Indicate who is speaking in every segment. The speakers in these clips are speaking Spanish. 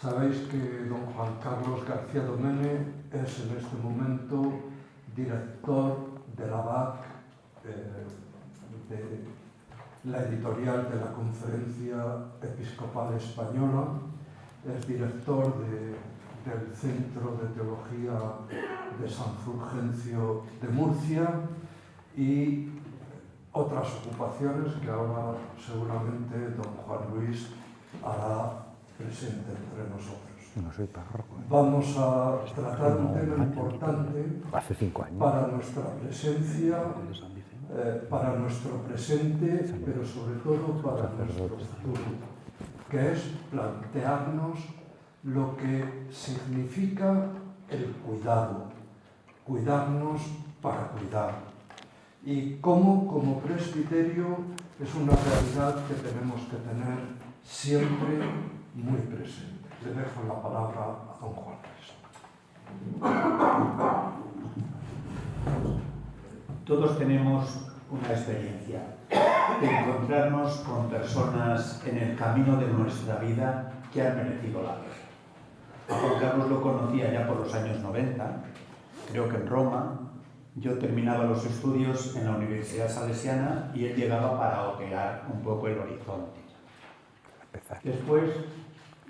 Speaker 1: Sabéis que don Juan Carlos García Domene es en este momento director de la BAC, de la editorial de la Conferencia Episcopal Española, es director del Centro de Teología de San Fulgencio de Murcia y otras ocupaciones que ahora seguramente don Juan Luis hará presente entre nosotros.
Speaker 2: No soy párroco.
Speaker 1: Vamos a tratar un tema importante
Speaker 2: Hace 5 años.
Speaker 1: para nuestra presencia, para nuestro presente, pero sobre todo para nuestro futuro, que es plantearnos lo que significa el cuidado, cuidarnos para cuidar, y cómo como presbiterio es una realidad que tenemos que tener siempre muy presente. Le dejo la palabra a don Juan Luis.
Speaker 3: Todos tenemos una experiencia de encontrarnos con personas en el camino de nuestra vida que han merecido la pena. A Juan Carlos lo conocía ya por los años 90, creo que en Roma. Yo terminaba los estudios en la Universidad Salesiana y él llegaba para otear un poco el horizonte. Después,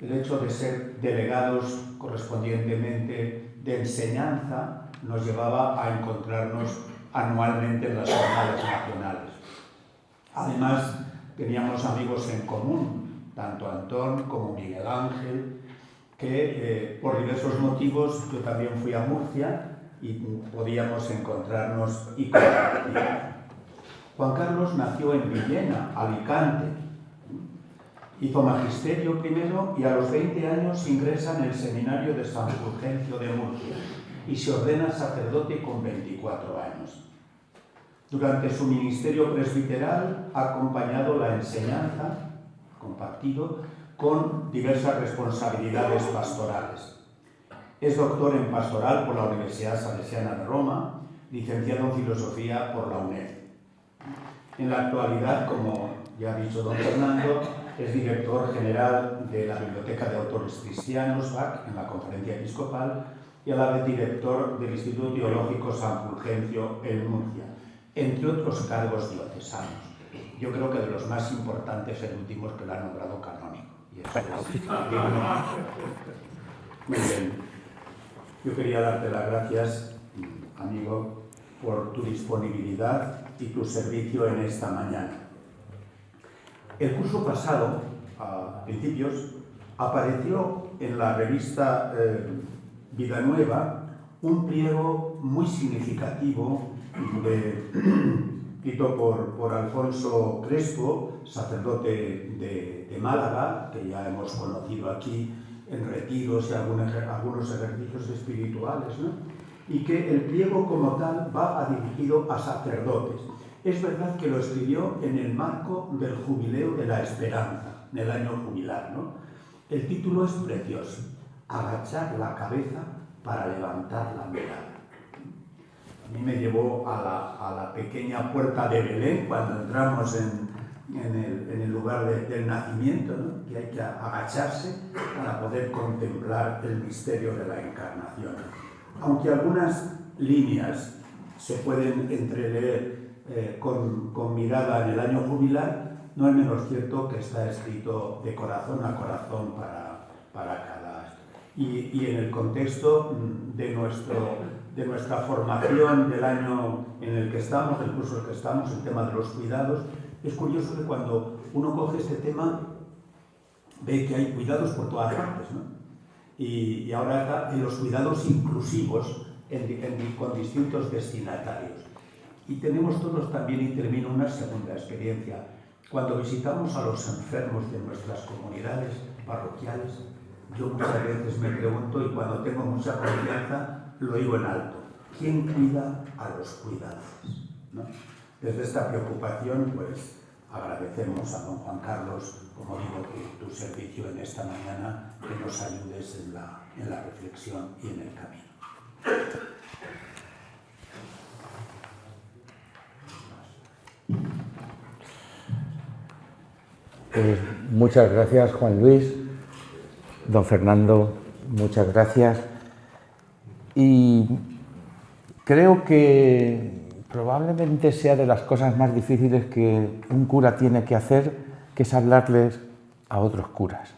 Speaker 3: el hecho de ser delegados correspondientemente de enseñanza nos llevaba a encontrarnos anualmente en las jornadas nacionales. Además, teníamos amigos en común, tanto Antón como Miguel Ángel, que por diversos motivos yo también fui a Murcia y podíamos encontrarnos y compartir. Juan Carlos nació en Villena, Alicante. Hizo magisterio primero y a los 20 años ingresa en el seminario de San Fulgencio de Murcia y se ordena sacerdote con 24 años. Durante su ministerio presbiteral ha acompañado la enseñanza, compartido, con diversas responsabilidades pastorales. Es doctor en pastoral por la Universidad Salesiana de Roma, licenciado en filosofía por la UNED. En la actualidad, como ya ha dicho don Fernando, es director general de la Biblioteca de Autores Cristianos, BAC, en la Conferencia Episcopal, y a la vez director del Instituto Teológico San Fulgencio en Murcia, entre otros cargos diocesanos. Yo creo que de los más importantes, el último es que lo ha nombrado canónigo. Y eso es muy bien. Yo quería darte las gracias, amigo, por tu disponibilidad y tu servicio en esta mañana. El curso pasado, a principios, apareció en la revista Vida Nueva un pliego muy significativo escrito por Alfonso Crespo, sacerdote de Málaga, que ya hemos conocido aquí en retiros y algunos ejercicios espirituales, ¿no? Y que el pliego como tal va dirigido a sacerdotes. Es verdad que lo escribió en el marco del Jubileo de la Esperanza, en el año jubilar, ¿no? El título es precioso: agachar la cabeza para levantar la mirada. A mí me llevó a la pequeña puerta de Belén cuando entramos en el lugar del nacimiento, ¿no? Que hay que agacharse para poder contemplar el misterio de la encarnación. Aunque algunas líneas se pueden entreleer con mirada en el año jubilar, no es menos cierto que está escrito de corazón a corazón para cada... Y en el contexto de nuestra formación del año en el que estamos, del curso en el que estamos, el tema de los cuidados, es curioso que cuando uno coge este tema ve que hay cuidados por todas partes, ¿no? Y ahora está en los cuidados inclusivos con distintos destinatarios. Y tenemos todos también, y termino, una segunda experiencia. Cuando visitamos a los enfermos de nuestras comunidades parroquiales, yo muchas veces me pregunto, y cuando tengo mucha confianza, lo digo en alto: ¿quién cuida a los cuidadores? ¿No? Desde esta preocupación, pues, agradecemos a don Juan Carlos, como digo, tu servicio en esta mañana, que nos ayudes en la reflexión y en el camino.
Speaker 2: Muchas gracias, Juan Luis. Don Fernando, muchas gracias. Y creo que probablemente sea de las cosas más difíciles que un cura tiene que hacer, que es hablarles a otros curas.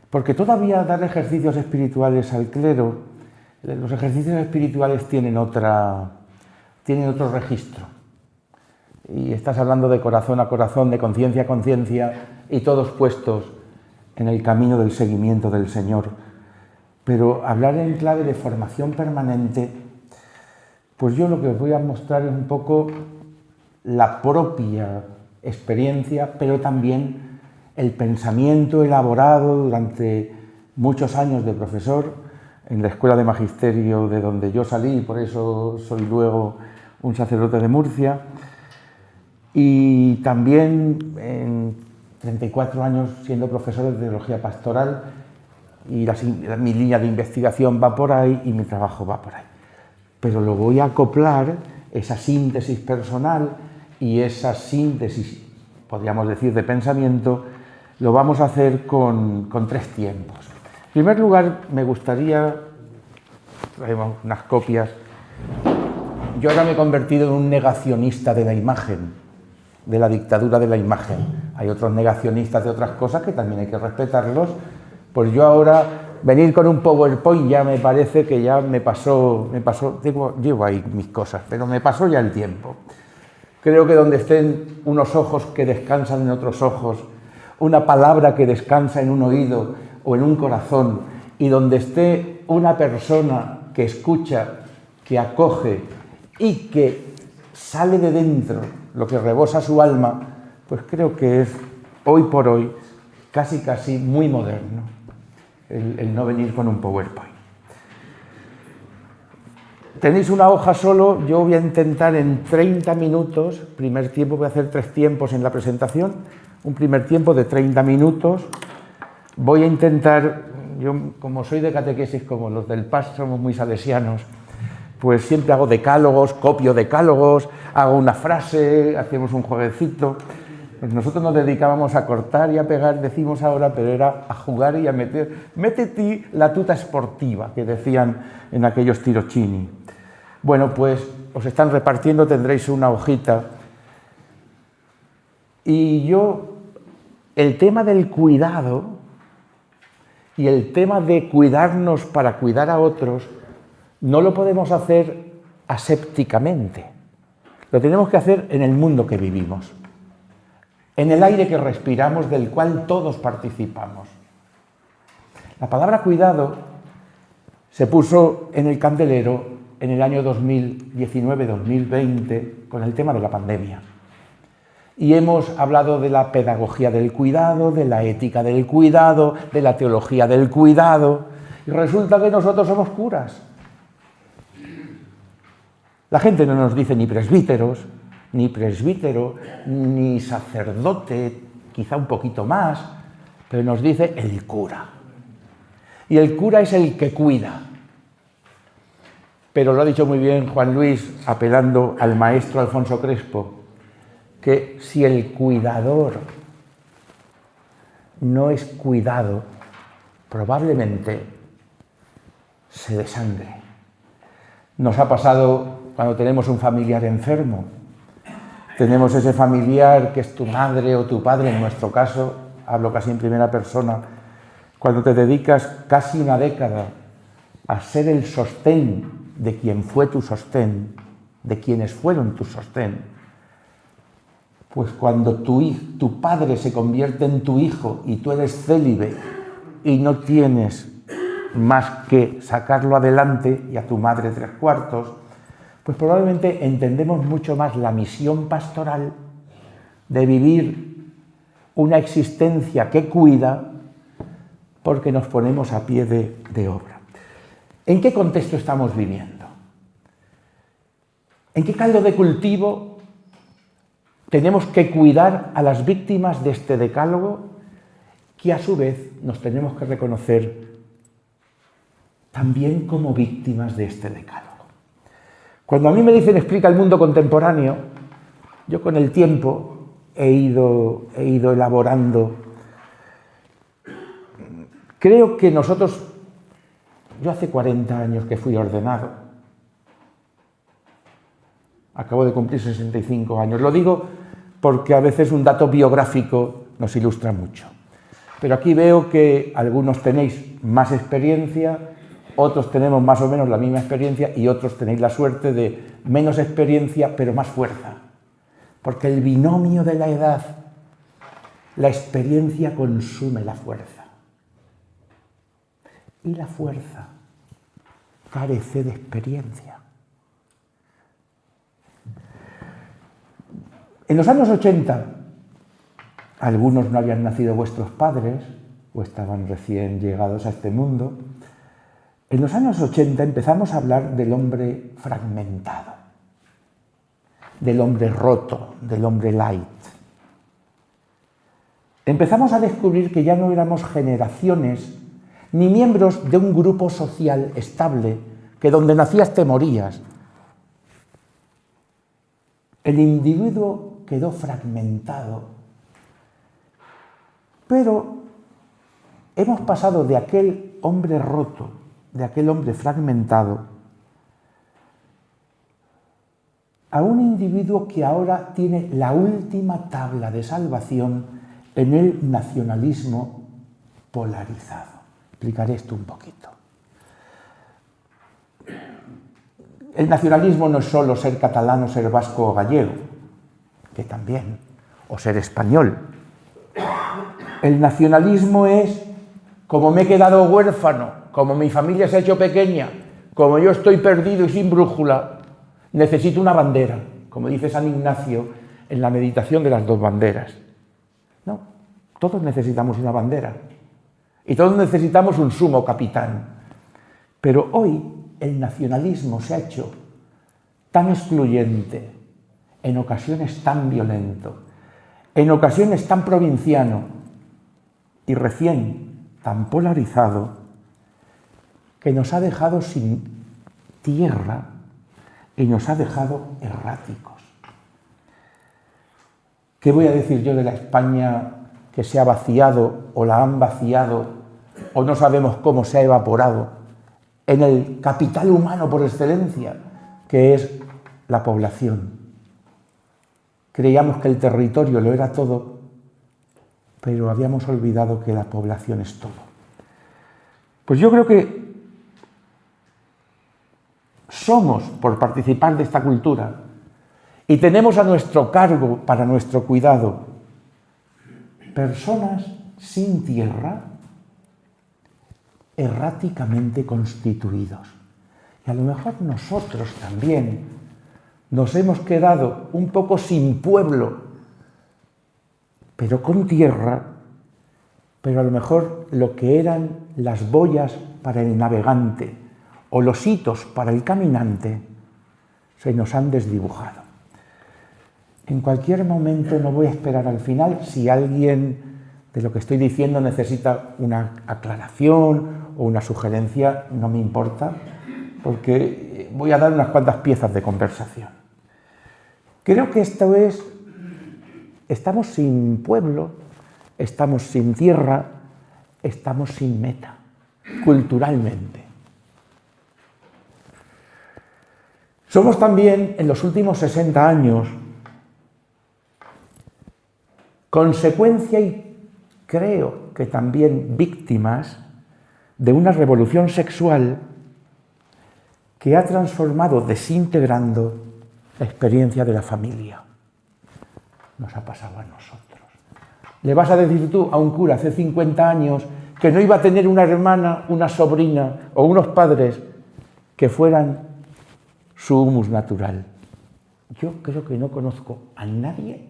Speaker 2: Porque todavía dar ejercicios espirituales al clero, los ejercicios espirituales tienen otro registro. Y estás hablando de corazón a corazón, de conciencia a conciencia, y todos puestos en el camino del seguimiento del Señor. Pero hablar en clave de formación permanente, pues yo lo que os voy a mostrar es un poco la propia experiencia, pero también el pensamiento elaborado durante muchos años de profesor en la Escuela de Magisterio de donde yo salí, y por eso soy luego un sacerdote de Murcia, y también en 34 años siendo profesor de Teología Pastoral, y mi línea de investigación va por ahí y mi trabajo va por ahí. Pero lo voy a acoplar, esa síntesis personal y esa síntesis, podríamos decir, de pensamiento, lo vamos a hacer con 3 tiempos. En primer lugar, me gustaría, traemos unas copias, yo ahora me he convertido en un negacionista de la imagen, de la dictadura de la imagen. Hay otros negacionistas de otras cosas que también hay que respetarlos. Pues yo ahora, venir con un PowerPoint ya me parece que ya me pasó, llevo ahí mis cosas, pero me pasó ya el tiempo. Creo que donde estén unos ojos que descansan en otros ojos, una palabra que descansa en un oído o en un corazón, y donde esté una persona que escucha, que acoge y que sale de dentro lo que rebosa su alma, pues creo que es hoy por hoy casi muy moderno el no venir con un PowerPoint. Tenéis una hoja solo, yo voy a intentar en 30 minutos, primer tiempo, voy a hacer 3 tiempos en la presentación, un primer tiempo de 30 minutos, voy a intentar, yo como soy de catequesis, como los del PAS somos muy salesianos, pues siempre hago decálogos, copio decálogos, hago una frase, hacemos un jueguecito. Pues nosotros nos dedicábamos a cortar y a pegar, decimos ahora, pero era a jugar y a métete la tuta sportiva, que decían en aquellos tirocini. Bueno, pues os están repartiendo, tendréis una hojita. Y yo, el tema del cuidado y el tema de cuidarnos para cuidar a otros, no lo podemos hacer asépticamente. Lo tenemos que hacer en el mundo que vivimos, en el aire que respiramos, del cual todos participamos. La palabra cuidado se puso en el candelero en el año 2019-2020 con el tema de la pandemia. Y hemos hablado de la pedagogía del cuidado, de la ética del cuidado, de la teología del cuidado, y resulta que nosotros somos curas. La gente no nos dice ni presbíteros, ni presbítero, ni sacerdote, quizá un poquito más, pero nos dice el cura. Y el cura es el que cuida. Pero lo ha dicho muy bien Juan Luis, apelando al maestro Alfonso Crespo, que si el cuidador no es cuidado, probablemente se desangre. Nos ha pasado cuando tenemos un familiar enfermo. Tenemos ese familiar que es tu madre o tu padre, en nuestro caso, hablo casi en primera persona, cuando te dedicas casi una década a ser el sostén de quien fue tu sostén, de quienes fueron tu sostén, pues cuando tu padre se convierte en tu hijo y tú eres célibe y no tienes más que sacarlo adelante, y a tu madre 3/4, pues probablemente entendemos mucho más la misión pastoral de vivir una existencia que cuida, porque nos ponemos a pie de obra. ¿En qué contexto estamos viviendo? ¿En qué caldo de cultivo tenemos que cuidar a las víctimas de este decálogo, que a su vez nos tenemos que reconocer también como víctimas de este decálogo? Cuando a mí me dicen explica el mundo contemporáneo, yo con el tiempo he ido elaborando Creo que nosotros, yo hace 40 años que fui ordenado, acabo de cumplir 65 años, lo digo porque a veces un dato biográfico nos ilustra mucho. Pero aquí veo que algunos tenéis más experiencia, otros tenemos más o menos la misma experiencia y otros tenéis la suerte de menos experiencia pero más fuerza. Porque el binomio de la edad, la experiencia consume la fuerza. Y la fuerza carece de experiencia. En los años 80, algunos no habían nacido vuestros padres o estaban recién llegados a este mundo. En los años 80 empezamos a hablar del hombre fragmentado, del hombre roto, del hombre light. Empezamos a descubrir que ya no éramos generaciones ni miembros de un grupo social estable, que donde nacías te morías. El individuo quedó fragmentado, pero hemos pasado de aquel hombre roto, de aquel hombre fragmentado, a un individuo que ahora tiene la última tabla de salvación en el nacionalismo polarizado. Explicaré esto un poquito. El nacionalismo no es solo ser catalán o ser vasco o gallego, que también, o ser español. El nacionalismo es, como me he quedado huérfano, como mi familia se ha hecho pequeña, como yo estoy perdido y sin brújula, necesito una bandera, como dice San Ignacio en la meditación de las dos banderas. No, todos necesitamos una bandera y todos necesitamos un sumo capitán. Pero hoy el nacionalismo se ha hecho tan excluyente, en ocasiones tan violento, en ocasiones tan provinciano y recién tan polarizado, que nos ha dejado sin tierra y nos ha dejado erráticos. ¿Qué voy a decir yo de la España que se ha vaciado o la han vaciado o no sabemos cómo se ha evaporado en el capital humano por excelencia, que es la población? Creíamos que el territorio lo era todo, pero habíamos olvidado que la población es todo. Pues yo creo que somos, por participar de esta cultura, y tenemos a nuestro cargo, para nuestro cuidado, personas sin tierra, erráticamente constituidos. Y a lo mejor nosotros también nos hemos quedado un poco sin pueblo, pero con tierra, pero a lo mejor lo que eran las boyas para el navegante o los hitos para el caminante se nos han desdibujado. En cualquier momento, no voy a esperar al final, si alguien de lo que estoy diciendo necesita una aclaración o una sugerencia, no me importa, porque voy a dar unas cuantas piezas de conversación. Creo que esto es, estamos sin pueblo, estamos sin tierra, estamos sin meta, culturalmente. Somos también, en los últimos 60 años, consecuencia y creo que también víctimas de una revolución sexual que ha transformado, desintegrando la experiencia de la familia. Nos ha pasado a nosotros. ¿Le vas a decir tú a un cura hace 50 años que no iba a tener una hermana, una sobrina o unos padres que fueran su humus natural? Yo creo que no conozco a nadie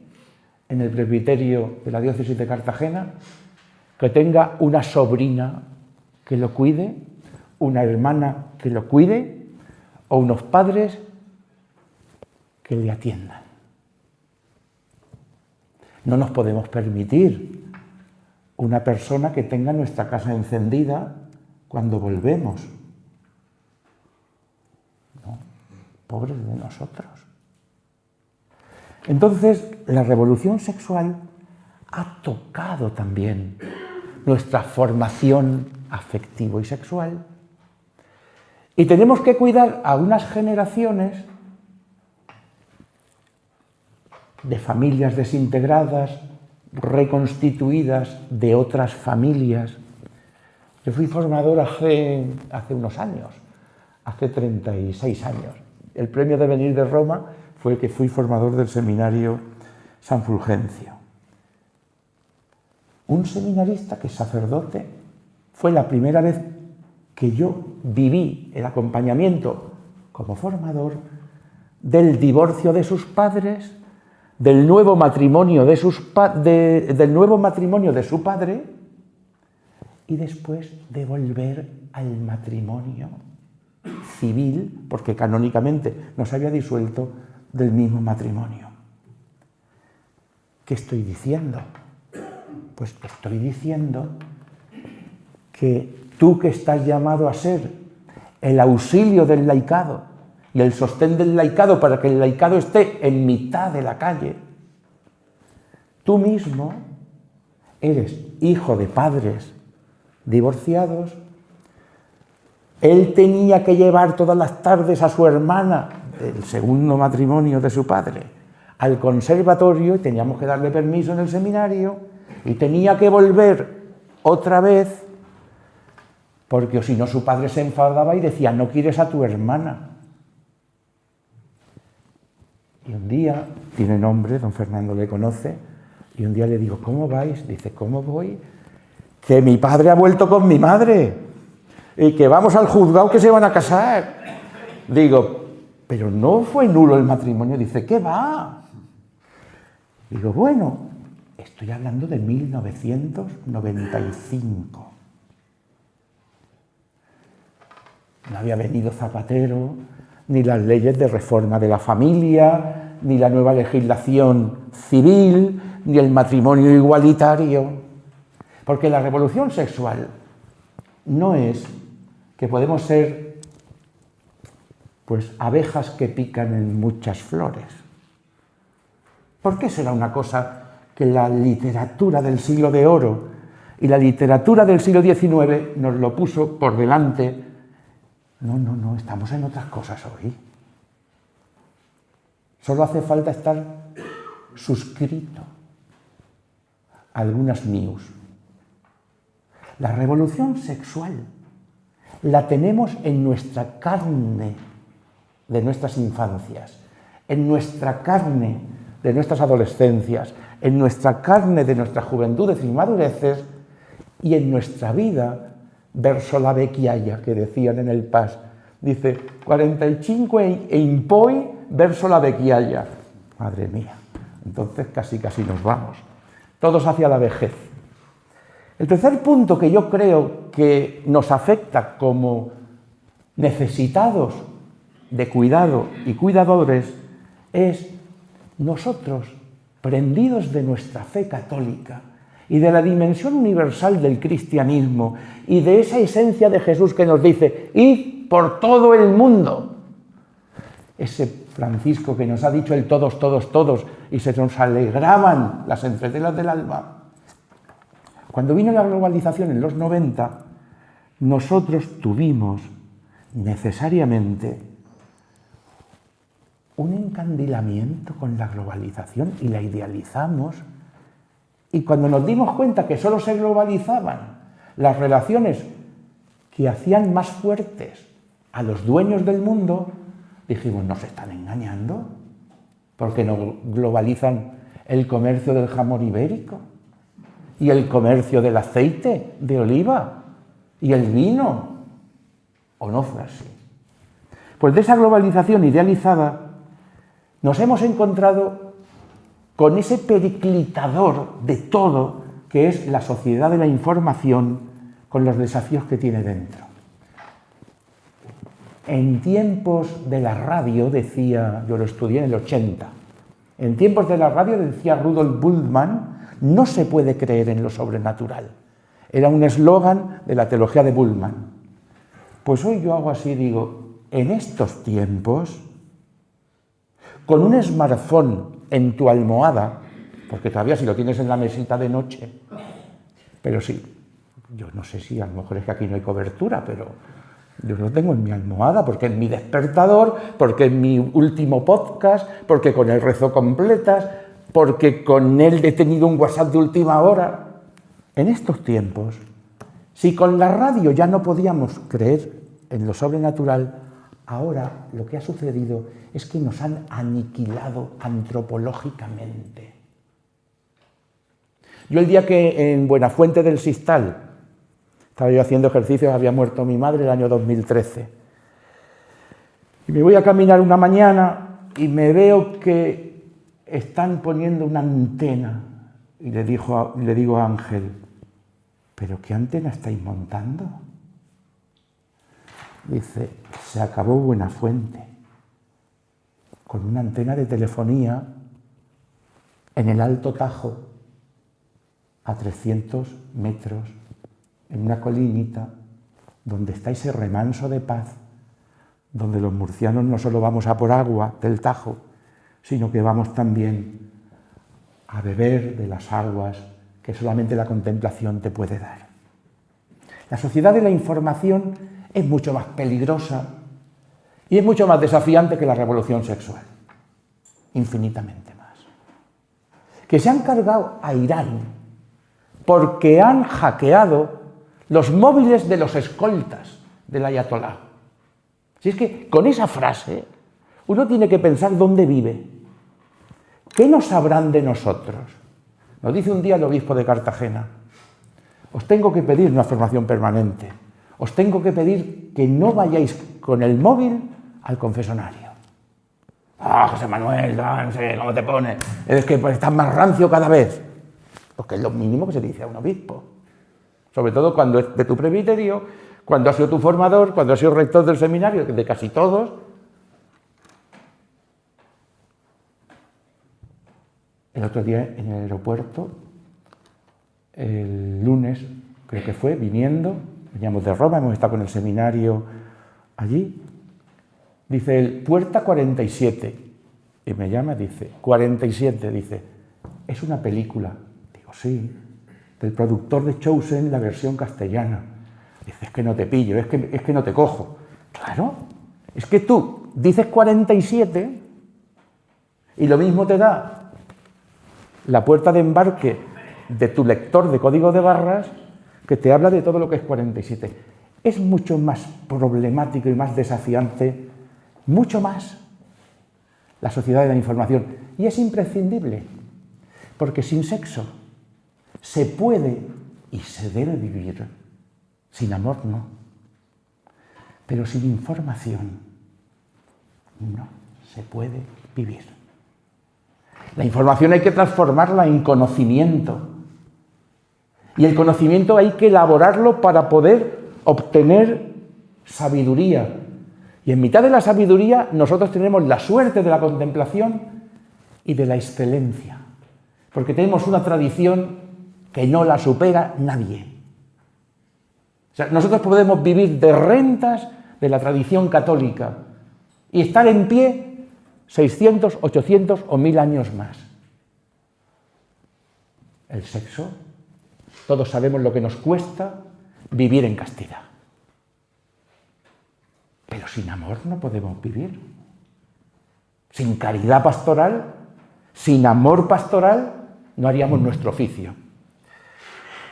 Speaker 2: en el presbiterio de la diócesis de Cartagena que tenga una sobrina que lo cuide, una hermana que lo cuide o unos padres que le atiendan. No nos podemos permitir una persona que tenga nuestra casa encendida cuando volvemos. No, pobres de nosotros. Entonces, la revolución sexual ha tocado también nuestra formación afectivo y sexual. Y tenemos que cuidar a unas generaciones de familias desintegradas, reconstituidas de otras familias. Yo fui formador hace unos años, hace 36 años. El premio de venir de Roma fue que fui formador del seminario San Fulgencio. Un seminarista que es sacerdote, fue la primera vez que yo viví el acompañamiento como formador del divorcio de sus padres, del nuevo matrimonio de su padre y después de volver al matrimonio civil, porque canónicamente no se había disuelto, del mismo matrimonio. ¿Qué estoy diciendo? Pues estoy diciendo que tú, que estás llamado a ser el auxilio del laicado y el sostén del laicado para que el laicado esté en mitad de la calle, tú mismo eres hijo de padres divorciados. Él tenía que llevar todas las tardes a su hermana del segundo matrimonio de su padre al conservatorio y teníamos que darle permiso en el seminario y tenía que volver otra vez porque si no su padre se enfadaba y decía: no quieres a tu hermana. Y un día, tiene nombre, don Fernando le conoce, y un día le digo: ¿cómo vais? Dice: ¿cómo voy? Que mi padre ha vuelto con mi madre y que vamos al juzgado, que se van a casar. Digo: pero no fue nulo el matrimonio. Dice: ¿qué va? Digo: bueno, estoy hablando de 1995. No había venido Zapatero, ni las leyes de reforma de la familia, ni la nueva legislación civil, ni el matrimonio igualitario. Porque la revolución sexual no es que podemos ser pues abejas que pican en muchas flores. ¿Por qué será una cosa que la literatura del siglo de oro y la literatura del siglo XIX nos lo puso por delante? No, estamos en otras cosas hoy. Solo hace falta estar suscrito a algunas news. La revolución sexual la tenemos en nuestra carne de nuestras infancias, en nuestra carne de nuestras adolescencias, en nuestra carne de nuestras juventudes y madureces y en nuestra vida verso la vecchiaia, que decían en el PAS. Dice: 45 e in poi verso la vecchiaia. Madre mía, entonces casi nos vamos. Todos hacia la vejez. El tercer punto que yo creo que nos afecta como necesitados de cuidado y cuidadores es nosotros, prendidos de nuestra fe católica y de la dimensión universal del cristianismo y de esa esencia de Jesús que nos dice: id por todo el mundo. Ese Francisco que nos ha dicho el todos, todos, todos, y se nos alegraban las entretelas del alma. Cuando vino la globalización en los 90, nosotros tuvimos necesariamente un encandilamiento con la globalización y la idealizamos. Y cuando nos dimos cuenta que solo se globalizaban las relaciones que hacían más fuertes a los dueños del mundo, dijimos: nos están engañando, porque no globalizan el comercio del jamón ibérico y el comercio del aceite de oliva y el vino. ¿O no fue así? Pues de esa globalización idealizada nos hemos encontrado con ese periclitador de todo que es la sociedad de la información, con los desafíos que tiene dentro. En tiempos de la radio, decía, yo lo estudié en el 80, en tiempos de la radio decía Rudolf Bultmann: no se puede creer en lo sobrenatural. Era un eslogan de la teología de Bultmann. Pues hoy yo hago así, digo: en estos tiempos, con un smartphone en tu almohada, porque todavía si lo tienes en la mesita de noche, pero sí, yo no sé si a lo mejor es que aquí no hay cobertura, pero yo lo tengo en mi almohada, porque es mi despertador, porque es mi último podcast, porque con él rezo completas, porque con él he tenido un WhatsApp de última hora. En estos tiempos, si con la radio ya no podíamos creer en lo sobrenatural, ahora lo que ha sucedido es que nos han aniquilado antropológicamente. Yo el día que en Buenafuente del Sistal estaba yo haciendo ejercicios, había muerto mi madre el año 2013. Y me voy a caminar una mañana y me veo que están poniendo una antena. Y le digo a Ángel, ¿pero qué antena estáis montando? Dice, se acabó Buenafuente, con una antena de telefonía en el Alto Tajo, a 300 metros, en una colinita, donde está ese remanso de paz, donde los murcianos no solo vamos a por agua del Tajo, sino que vamos también a beber de las aguas que solamente la contemplación te puede dar. La sociedad de la información es mucho más peligrosa y es mucho más desafiante que la revolución sexual, infinitamente más. Que se han cargado a Irán porque han hackeado los móviles de los escoltas del ayatolá. Si es que con esa frase uno tiene que pensar dónde vive. ¿Qué nos sabrán de nosotros? Nos dice un día el obispo de Cartagena, os tengo que pedir una formación permanente, os tengo que pedir que no vayáis con el móvil al confesonario. José Manuel, no sé cómo te pones, es que estás más rancio cada vez. Porque es lo mínimo que se dice a un obispo. Sobre todo cuando es de tu presbiterio, cuando has sido tu formador, cuando has sido rector del seminario, de casi todos. El otro día en el aeropuerto, el lunes, creo que fue, veníamos de Roma, hemos estado con el seminario allí, dice el puerta 47, y me llama, dice, 47, dice, es una película. Digo, sí, del productor de Chosen, la versión castellana. Dice, es que no te pillo, es que no te cojo. Claro, es que tú dices 47 y lo mismo te da la puerta de embarque de tu lector de código de barras que te habla de todo lo que es 47. Es mucho más problemático y más desafiante, mucho más, la sociedad de la información. Y es imprescindible, porque sin sexo se puede y se debe vivir, sin amor no, pero sin información no se puede vivir. La información hay que transformarla en conocimiento, y el conocimiento hay que elaborarlo para poder obtener sabiduría. Y en mitad de la sabiduría nosotros tenemos la suerte de la contemplación y de la excelencia, porque tenemos una tradición que no la supera nadie. O sea, nosotros podemos vivir de rentas de la tradición católica y estar en pie 600, 800 o 1000 años más. El sexo, todos sabemos lo que nos cuesta vivir en castidad. Pero sin amor no podemos vivir. Sin caridad pastoral, sin amor pastoral, no haríamos nuestro oficio.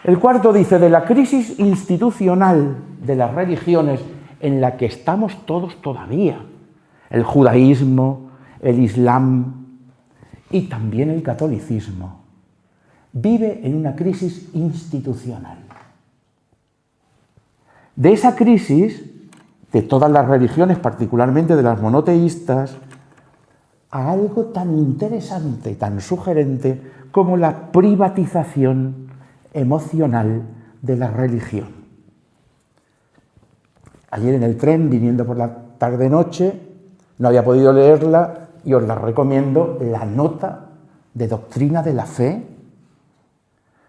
Speaker 2: El cuarto dice, de la crisis institucional de las religiones en la que estamos todos todavía, el judaísmo, el islam y también el catolicismo, vive en una crisis institucional. De esa crisis, de todas las religiones, particularmente de las monoteístas, a algo tan interesante, tan sugerente como la privatización emocional de la religión. Ayer en el tren, viniendo por la tarde-noche, no había podido leerla y os la recomiendo, la nota de doctrina de la fe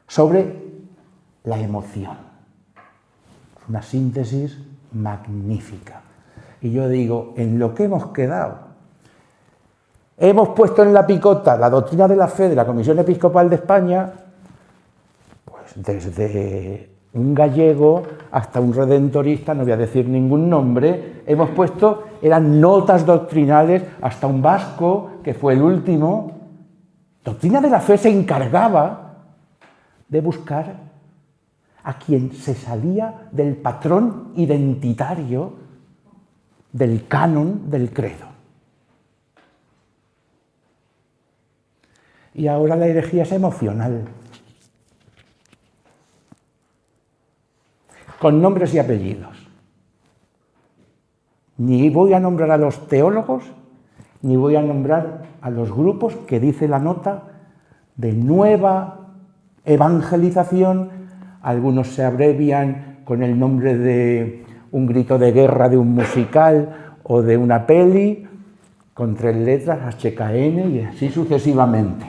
Speaker 2: sobre la emoción. Una síntesis magnífica. Y yo digo, en lo que hemos quedado, hemos puesto en la picota la doctrina de la fe de la Comisión Episcopal de España, pues desde un gallego hasta un redentorista, no voy a decir ningún nombre, hemos puesto, eran notas doctrinales, hasta un vasco, que fue el último. Doctrina de la Fe se encargaba de buscar a quien se salía del patrón identitario del canon del credo. Y ahora la herejía es emocional, con nombres y apellidos. Ni voy a nombrar a los teólogos, ni voy a nombrar a los grupos que dice la nota de nueva evangelización. Algunos se abrevian con el nombre de un grito de guerra de un musical o de una peli, con 3 letras, HKN y así sucesivamente.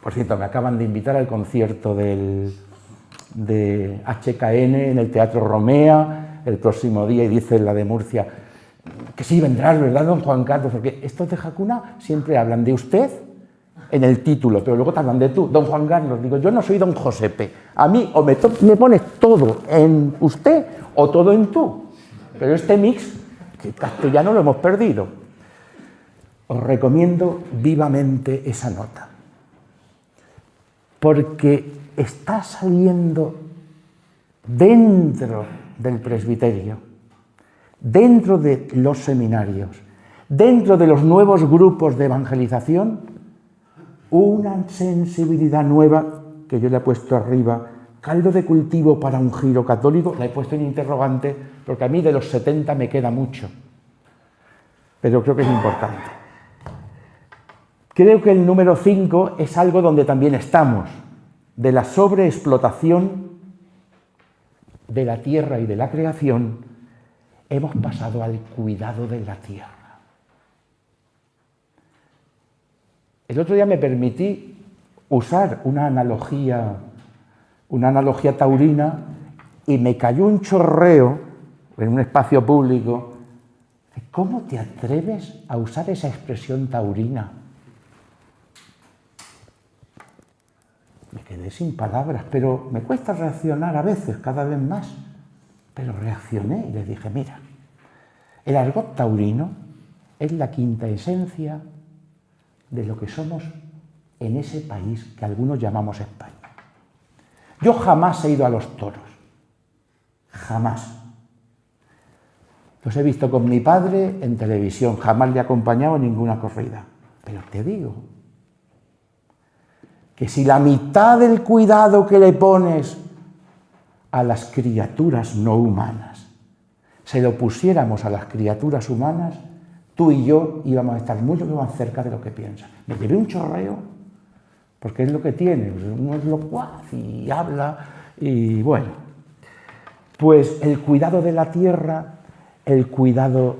Speaker 2: Por cierto, me acaban de invitar al concierto de HKN en el Teatro Romea el próximo día, y dice la de Murcia que sí vendrás, ¿verdad, don Juan Carlos? Porque estos de Jacuna siempre hablan de usted en el título, pero luego te hablan de tú, don Juan Carlos. Digo, yo no soy don Josepe, a mí o me pones todo en usted o todo en tú, pero este mix, que castellano lo hemos perdido. Os recomiendo vivamente esa nota, porque está saliendo dentro del presbiterio, dentro de los seminarios, dentro de los nuevos grupos de evangelización, una sensibilidad nueva que yo le he puesto arriba, caldo de cultivo para un giro católico, la he puesto en interrogante, porque a mí de los 70 me queda mucho, pero creo que es importante. Creo que el número 5 es algo donde también estamos, de la sobreexplotación de la tierra y de la creación, hemos pasado al cuidado de la tierra. El otro día me permití usar una analogía taurina y me cayó un chorreo en un espacio público. ¿Cómo te atreves a usar esa expresión taurina? Me quedé sin palabras, pero me cuesta reaccionar a veces, cada vez más. Pero reaccioné y les dije, mira, el argot taurino es la quinta esencia de lo que somos en ese país que algunos llamamos España. Yo jamás he ido a los toros, jamás. Los he visto con mi padre en televisión, jamás le he acompañado en ninguna corrida. Pero te digo que si la mitad del cuidado que le pones a las criaturas no humanas se lo pusiéramos a las criaturas humanas, tú y yo íbamos a estar mucho más cerca de lo que piensas. Me llevé un chorreo, porque es lo que tiene, uno es locuaz y habla, y bueno. Pues el cuidado de la tierra, el cuidado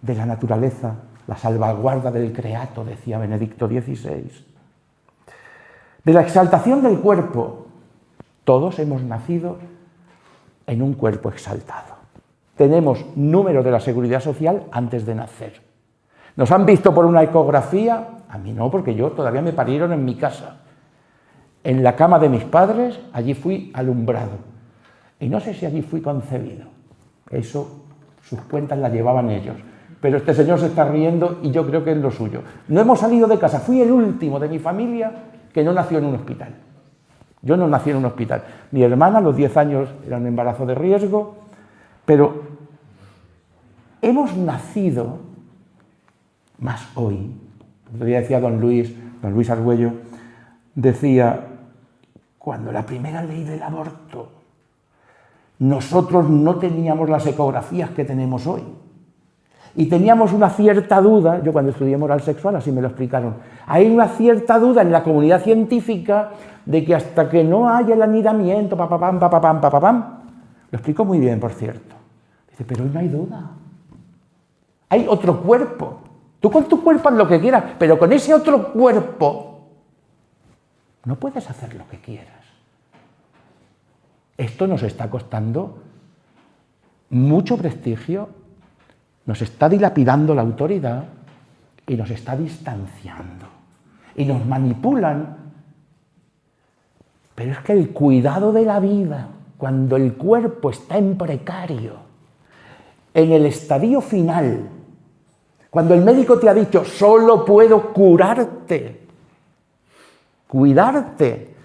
Speaker 2: de la naturaleza, la salvaguarda del creato, decía Benedicto XVI. De la exaltación del cuerpo, todos hemos nacido en un cuerpo exaltado. Tenemos número de la Seguridad Social antes de nacer. ¿Nos han visto por una ecografía? A mí no, porque yo todavía me parieron en mi casa. En la cama de mis padres, allí fui alumbrado. Y no sé si allí fui concebido. Eso, sus cuentas las llevaban ellos. Pero este señor se está riendo y yo creo que es lo suyo. No hemos salido de casa. Fui el último de mi familia que no nació en un hospital. Yo no nací en un hospital. Mi hermana a los 10 años era un embarazo de riesgo, pero hemos nacido más hoy. El otro día decía don Luis Argüello, decía, cuando la primera ley del aborto, nosotros no teníamos las ecografías que tenemos hoy. Y teníamos una cierta duda, yo cuando estudié moral sexual así me lo explicaron, hay una cierta duda en la comunidad científica de que hasta que no haya el anidamiento, lo explico muy bien, por cierto. Dice, pero hoy no hay duda. Hay otro cuerpo. Tú con tu cuerpo haz lo que quieras, pero con ese otro cuerpo no puedes hacer lo que quieras. Esto nos está costando mucho prestigio, nos está dilapidando la autoridad y nos está distanciando. Y nos manipulan Pero es que el cuidado de la vida, cuando el cuerpo está en precario, en el estadio final, cuando el médico te ha dicho, solo puedo curarte, cuidarte,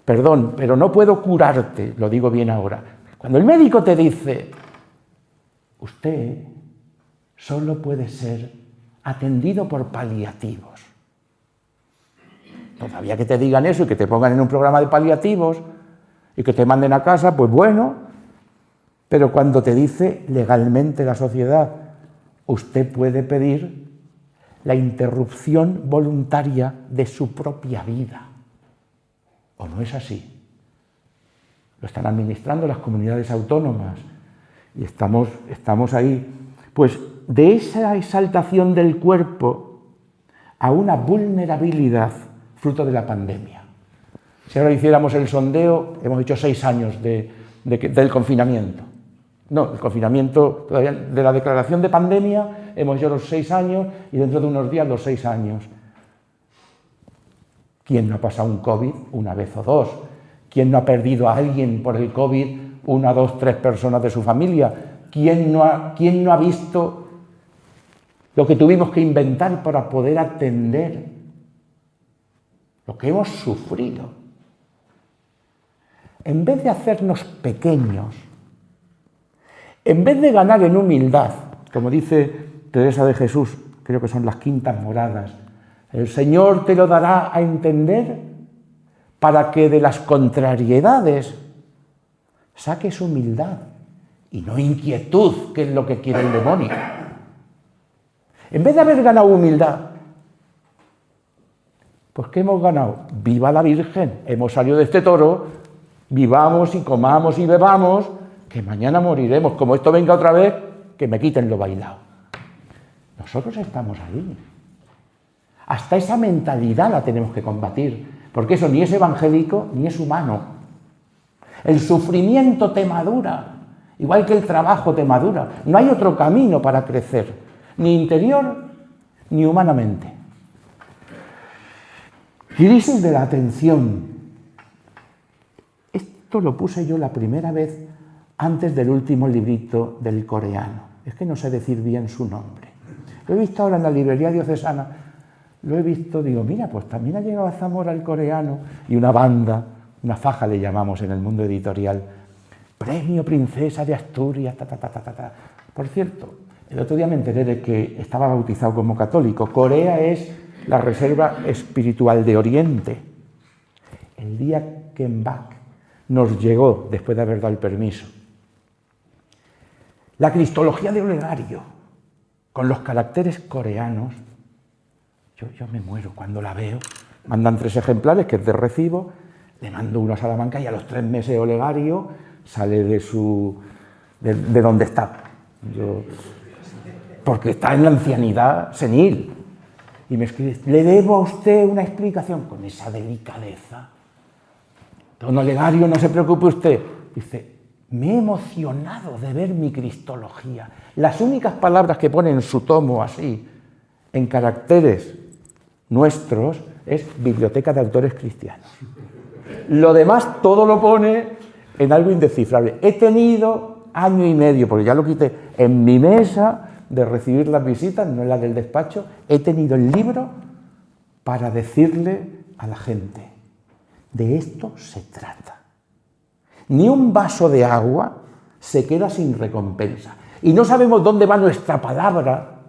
Speaker 2: perdón, pero no puedo curarte, lo digo bien ahora. Cuando el médico te dice, usted solo puede ser atendido por paliativos. Todavía que te digan eso y que te pongan en un programa de paliativos y que te manden a casa, pues bueno, pero cuando te dice legalmente la sociedad, usted puede pedir la interrupción voluntaria de su propia vida. ¿O no es así? Lo están administrando las comunidades autónomas y estamos ahí. Pues de esa exaltación del cuerpo a una vulnerabilidad fruto de la pandemia. Si ahora hiciéramos el sondeo, hemos hecho 6 años del confinamiento. No, el confinamiento, todavía de la declaración de pandemia, hemos hecho los 6 años y dentro de unos días los 6 años. ¿Quién no ha pasado un COVID una vez o dos? ¿Quién no ha perdido a alguien por el COVID, 1, 2, 3 personas de su familia? ¿Quién no ha visto lo que tuvimos que inventar para poder atender lo que hemos sufrido? En vez de hacernos pequeños, en vez de ganar en humildad, como dice Teresa de Jesús, creo que son las quintas moradas, el Señor te lo dará a entender para que de las contrariedades saques humildad y no inquietud, que es lo que quiere el demonio. En vez de haber ganado humildad, pues ¿qué hemos ganado? ¡Viva la Virgen! Hemos salido de este toro, vivamos y comamos y bebamos, que mañana moriremos. Como esto venga otra vez, que me quiten lo bailado. Nosotros estamos ahí. Hasta esa mentalidad la tenemos que combatir, porque eso ni es evangélico ni es humano. El sufrimiento te madura, igual que el trabajo te madura. No hay otro camino para crecer, ni interior ni humanamente. Crisis de la atención. Esto lo puse yo la primera vez antes del último librito del coreano. Es que no sé decir bien su nombre. Lo he visto ahora en la librería diocesana. Lo he visto, digo, mira, pues también ha llegado a Zamora el coreano y una banda, una faja le llamamos en el mundo editorial, Premio Princesa de Asturias, Por cierto, el otro día me enteré de que estaba bautizado como católico. Corea es la reserva espiritual de Oriente. El día que en Bach nos llegó, después de haber dado el permiso, la cristología de Olegario, con los caracteres coreanos, yo me muero cuando la veo. Mandan 3 ejemplares, que es de recibo, le mando uno a Salamanca y a los 3 meses Olegario sale de donde está. Porque está en la ancianidad senil. Y me escribe, le debo a usted una explicación con esa delicadeza. Don Olegario, no se preocupe usted. Dice, me he emocionado de ver mi cristología. Las únicas palabras que pone en su tomo así, en caracteres nuestros, es Biblioteca de Autores Cristianos. Lo demás todo lo pone en algo indescifrable. He tenido 1 año y medio, porque ya lo quité, en mi mesa de recibir las visitas, no en la del despacho, he tenido el libro para decirle a la gente, de esto se trata. Ni un vaso de agua se queda sin recompensa. Y no sabemos dónde va nuestra palabra,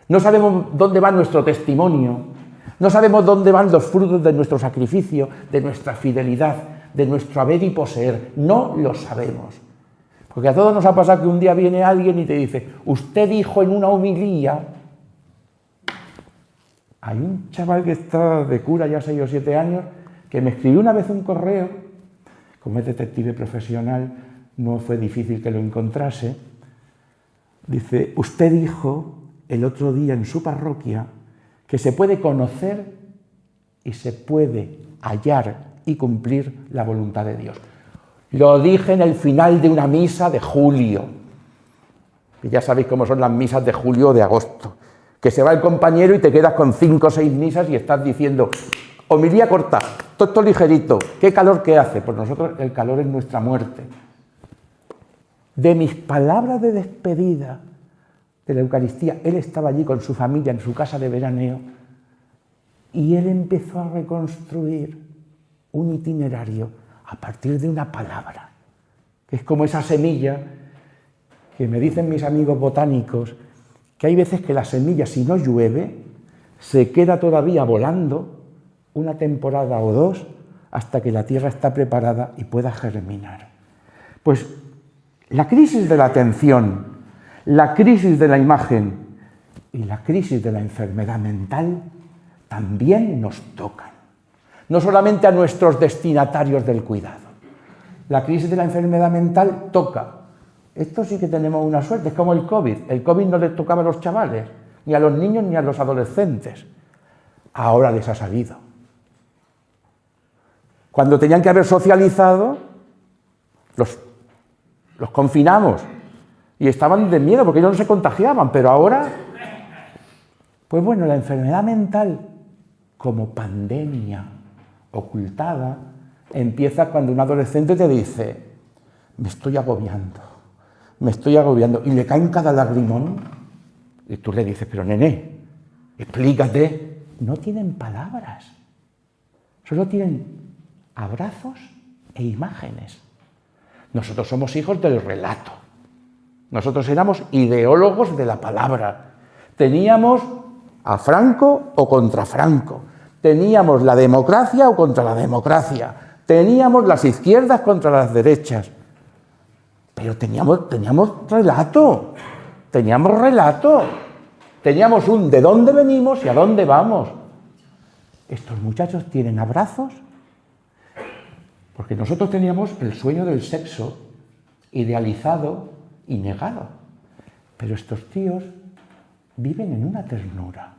Speaker 2: no sabemos dónde va nuestro testimonio, no sabemos dónde van los frutos de nuestro sacrificio, de nuestra fidelidad, de nuestro haber y poseer. No lo sabemos. Porque a todos nos ha pasado que un día viene alguien y te dice, usted dijo en una homilía. Hay un chaval que está de cura ya 6 o 7 años que me escribió una vez un correo, como es detective profesional, no fue difícil que lo encontrase. Dice, usted dijo el otro día en su parroquia que se puede conocer y se puede hallar y cumplir la voluntad de Dios. Lo dije en el final de una misa de julio. Y ya sabéis cómo son las misas de julio o de agosto. Que se va el compañero y te quedas con 5 o 6 misas y estás diciendo, Homilía corta, todo esto ligerito. ¿Qué calor que hace? Pues nosotros el calor es nuestra muerte. De mis palabras de despedida de la Eucaristía, él estaba allí con su familia en su casa de veraneo y él empezó a reconstruir un itinerario a partir de una palabra, que es como esa semilla que me dicen mis amigos botánicos, que hay veces que la semilla, si no llueve, se queda todavía volando una temporada o dos hasta que la tierra está preparada y pueda germinar. Pues la crisis de la atención, la crisis de la imagen y la crisis de la enfermedad mental también nos tocan. No solamente a nuestros destinatarios del cuidado. La crisis de la enfermedad mental toca. Esto sí que tenemos una suerte, es como el COVID. El COVID no les tocaba a los chavales, ni a los niños ni a los adolescentes. Ahora les ha salido. Cuando tenían que haber socializado, los confinamos y estaban de miedo porque ellos no se contagiaban, pero ahora, pues bueno, la enfermedad mental como pandemia ocultada empieza cuando un adolescente te dice: me estoy agobiando, y le caen cada lagrimón y tú le dices: pero nene, explícate. No tienen palabras, solo tienen abrazos e imágenes. Nosotros somos hijos del relato. Nosotros éramos ideólogos de la palabra. Teníamos a Franco o contra Franco. Teníamos la democracia o contra la democracia. Teníamos las izquierdas contra las derechas. Pero teníamos relato. Teníamos un de dónde venimos y a dónde vamos. Estos muchachos tienen abrazos. Porque nosotros teníamos el sueño del sexo idealizado y negado. Pero estos tíos viven en una ternura.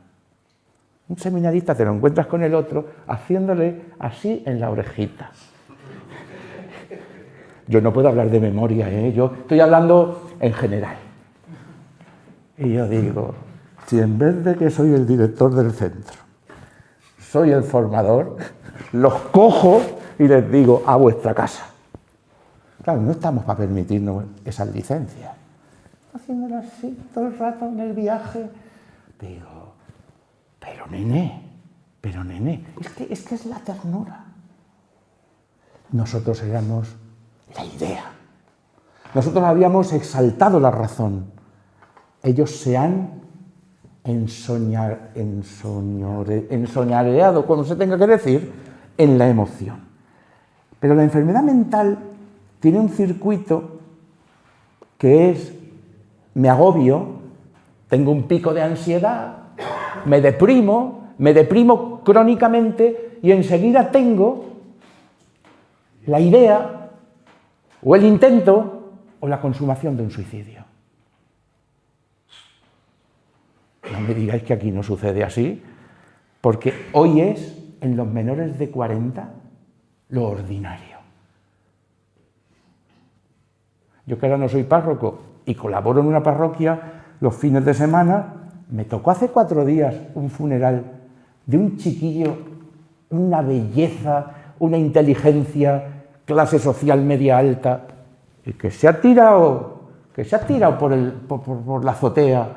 Speaker 2: Un seminarista te lo encuentras con el otro haciéndole así en la orejita. Yo no puedo hablar de memoria, yo estoy hablando en general. Y yo digo, si en vez de que soy el director del centro, soy el formador, los cojo y les digo: a vuestra casa. Claro, no estamos para permitirnos esas licencias. Haciéndolo así todo el rato en el viaje. Digo, pero nene, es que es la ternura. Nosotros éramos la idea. Nosotros habíamos exaltado la razón. Ellos se han ensoñareado, como se tenga que decir, en la emoción. Pero la enfermedad mental tiene un circuito que es: me agobio, tengo un pico de ansiedad, me deprimo crónicamente y enseguida tengo la idea o el intento o la consumación de un suicidio. No me digáis que aquí no sucede así, porque hoy es, en los menores de 40, lo ordinario. Yo, que ahora no soy párroco y colaboro en una parroquia los fines de semana, me tocó hace 4 días un funeral de un chiquillo, una belleza, una inteligencia, clase social media alta, y que se ha tirado por la azotea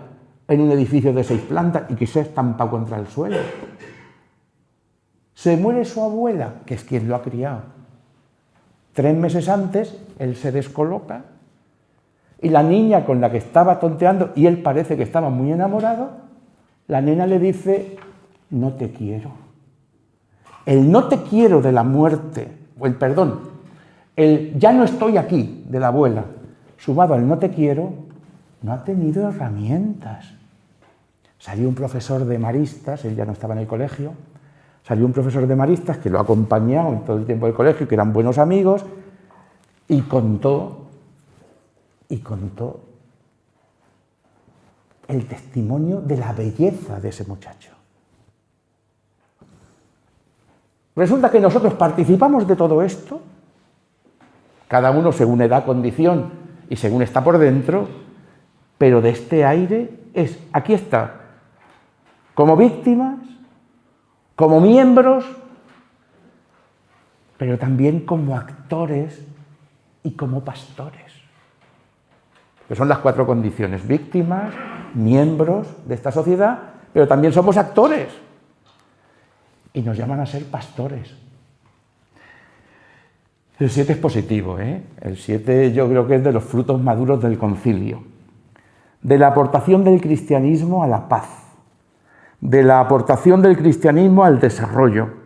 Speaker 2: en un edificio de 6 plantas y que se ha estampado contra el suelo. Se muere su abuela, que es quien lo ha criado. 3 meses antes, él se descoloca y la niña con la que estaba tonteando, y él parece que estaba muy enamorado, la nena le dice: no te quiero. El no te quiero de la muerte, o el perdón, el ya no estoy aquí de la abuela, sumado al no te quiero, no ha tenido herramientas. Salió un profesor de maristas, él ya no estaba en el colegio, salió un profesor de maristas que lo ha acompañado en todo el tiempo del colegio, que eran buenos amigos, y contó el testimonio de la belleza de ese muchacho. Resulta que nosotros participamos de todo esto, cada uno según edad, condición y según está por dentro, pero de este aire aquí está, como víctimas, como miembros pero también como actores y como pastores. Que son las 4 condiciones: víctimas, miembros de esta sociedad, pero también somos actores. Y nos llaman a ser pastores. El 7 es positivo, ¿eh? El 7 yo creo que es de los frutos maduros del concilio. De la aportación del cristianismo a la paz, de la aportación del cristianismo al desarrollo,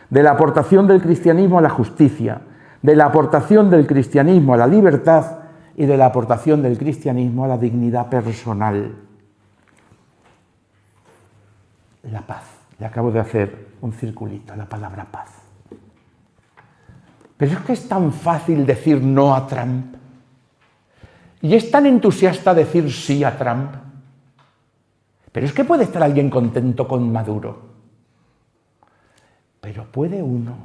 Speaker 2: de la aportación del cristianismo a la justicia, de la aportación del cristianismo a la libertad y de la aportación del cristianismo a la dignidad personal. La paz. Le acabo de hacer un circulito, la palabra paz. Pero es que es tan fácil decir no a Trump. Y es tan entusiasta decir sí a Trump. Pero es que puede estar alguien contento con Maduro. Pero puede uno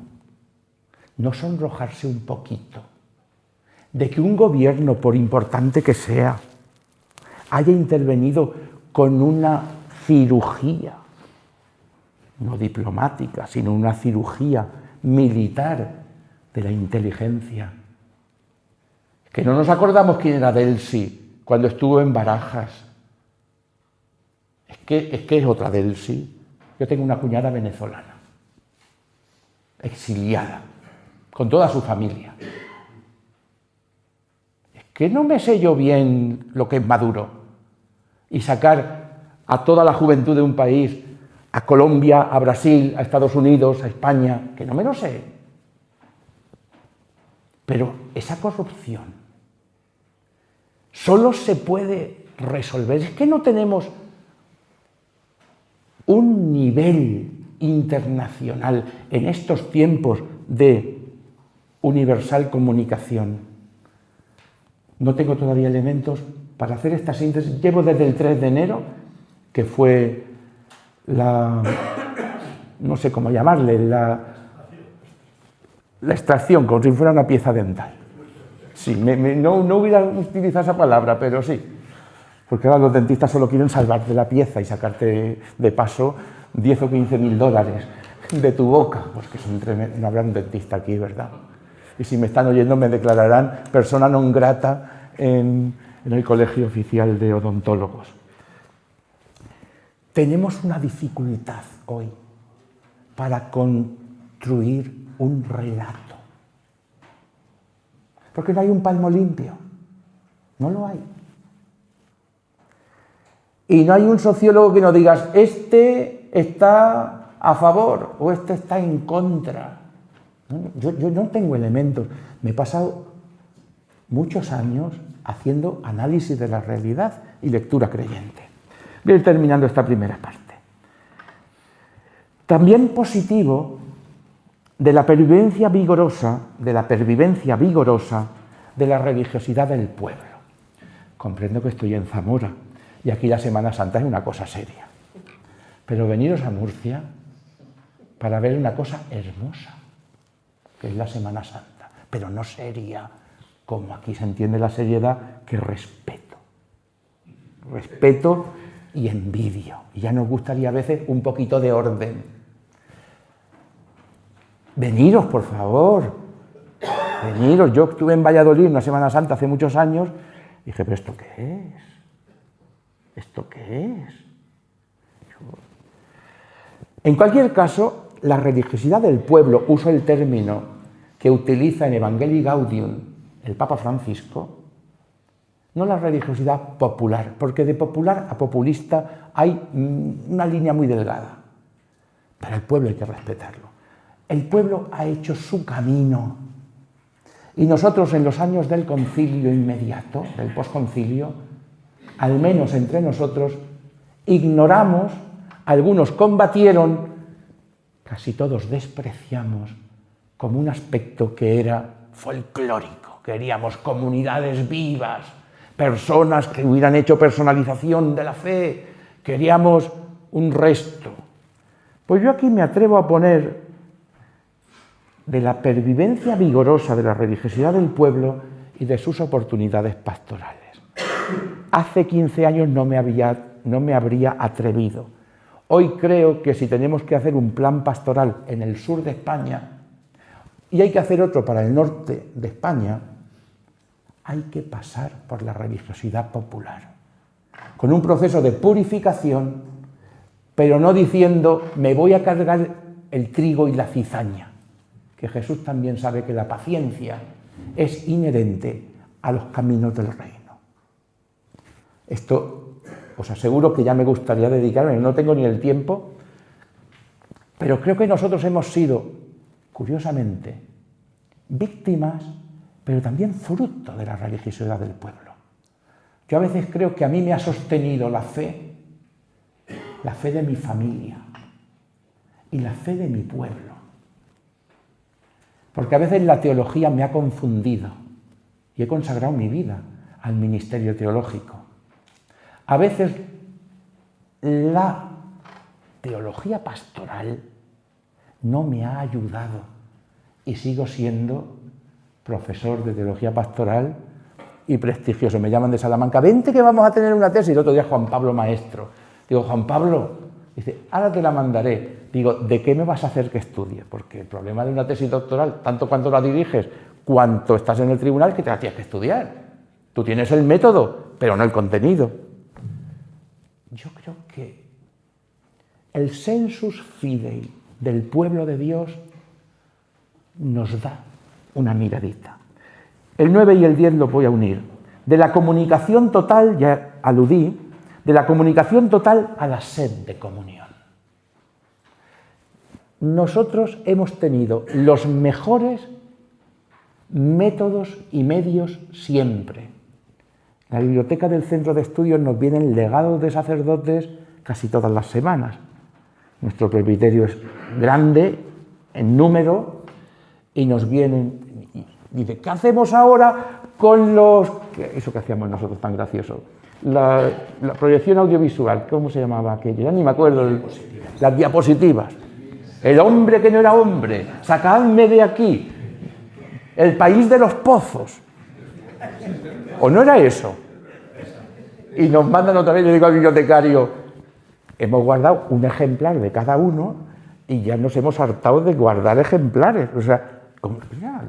Speaker 2: no sonrojarse un poquito de que un gobierno, por importante que sea, haya intervenido con una cirugía, no diplomática, sino una cirugía militar de la inteligencia. Que no nos acordamos quién era Delcy cuando estuvo en Barajas. Es que es otra Delcy. Yo tengo una cuñada venezolana, exiliada, con toda su familia. Es que no me sé yo bien lo que es Maduro y sacar a toda la juventud de un país, a Colombia, a Brasil, a Estados Unidos, a España, que no me lo sé. Pero esa corrupción solo se puede resolver. Es que no tenemos un nivel internacional en estos tiempos de universal comunicación. No tengo todavía elementos para hacer esta síntesis. Llevo desde el 3 de enero, que fue no sé cómo llamarle, la extracción, como si fuera una pieza dental. Sí, no hubiera utilizado esa palabra, pero sí. Porque ahora los dentistas solo quieren salvarte la pieza y sacarte de paso 10 o 15 mil dólares de tu boca. Pues que son tremendos. No habrá un dentista aquí, ¿verdad? Y si me están oyendo me declararán persona non grata en el Colegio Oficial de Odontólogos. Tenemos una dificultad hoy para construir un relato. Porque no hay un palmo limpio. No lo hay. Y no hay un sociólogo que nos digas, este está a favor o este está en contra. Yo no tengo elementos. Me he pasado muchos años haciendo análisis de la realidad y lectura creyente. Voy a ir terminando esta primera parte. También positivo de la pervivencia vigorosa de la religiosidad del pueblo. Comprendo que estoy en Zamora y aquí la Semana Santa es una cosa seria. Pero veniros a Murcia para ver una cosa hermosa, que es la Semana Santa, pero no seria, como aquí se entiende la seriedad, que respeto. Respeto y envidio. Y ya nos gustaría a veces un poquito de orden. Veniros, por favor. Veniros. Yo estuve en Valladolid una Semana Santa hace muchos años y dije, ¿pero esto qué es? ¿Esto qué es? En cualquier caso, la religiosidad del pueblo, uso el término que utiliza en Evangelii Gaudium el Papa Francisco, no la religiosidad popular, porque de popular a populista hay una línea muy delgada. Pero el pueblo hay que respetarlo. El pueblo ha hecho su camino. Y nosotros en los años del concilio inmediato, del posconcilio, al menos entre nosotros, ignoramos, algunos combatieron, casi todos despreciamos como un aspecto que era folclórico. Queríamos comunidades vivas, personas que hubieran hecho personalización de la fe, queríamos un resto. Pues yo aquí me atrevo a poner de la pervivencia vigorosa de la religiosidad del pueblo y de sus oportunidades pastorales. Hace 15 años no me habría atrevido. Hoy creo que si tenemos que hacer un plan pastoral en el sur de España, y hay que hacer otro para el norte de España, hay que pasar por la religiosidad popular, con un proceso de purificación, pero no diciendo me voy a cargar el trigo y la cizaña, que Jesús también sabe que la paciencia es inherente a los caminos del reino. Esto os aseguro que ya me gustaría dedicarme, no tengo ni el tiempo, pero creo que nosotros hemos sido, curiosamente, víctimas, pero también fruto de la religiosidad del pueblo. Yo a veces creo que a mí me ha sostenido la fe de mi familia y la fe de mi pueblo. Porque a veces la teología me ha confundido y he consagrado mi vida al ministerio teológico. A veces la teología pastoral no me ha ayudado y sigo siendo profesor de teología pastoral y prestigioso. Me llaman de Salamanca, vente que vamos a tener una tesis. El otro día Juan Pablo maestro. Digo, Juan Pablo, dice, ahora te la mandaré. Digo, ¿de qué me vas a hacer que estudie? Porque el problema de una tesis doctoral, tanto cuando la diriges, cuanto estás en el tribunal, es que te la tienes que estudiar. Tú tienes el método, pero no el contenido. Yo creo que el sensus fidei del pueblo de Dios nos da una miradita. El 9 y el 10 lo voy a unir. De la comunicación total, ya aludí, de la comunicación total a la sed de comunión. Nosotros hemos tenido los mejores métodos y medios siempre. En la biblioteca del Centro de Estudios nos vienen legados de sacerdotes casi todas las semanas. Nuestro presbiterio es grande en número y nos vienen y dicen, ¿qué hacemos ahora con los... Eso que hacíamos nosotros tan gracioso. La proyección audiovisual, ¿cómo se llamaba aquello? Ya ni me acuerdo. Las diapositivas. El hombre que no era hombre, sacadme de aquí. El país de los pozos. ¿O no era eso? Y nos mandan otra vez, yo digo al bibliotecario, hemos guardado un ejemplar de cada uno y ya nos hemos hartado de guardar ejemplares. O sea, ¿cómo era?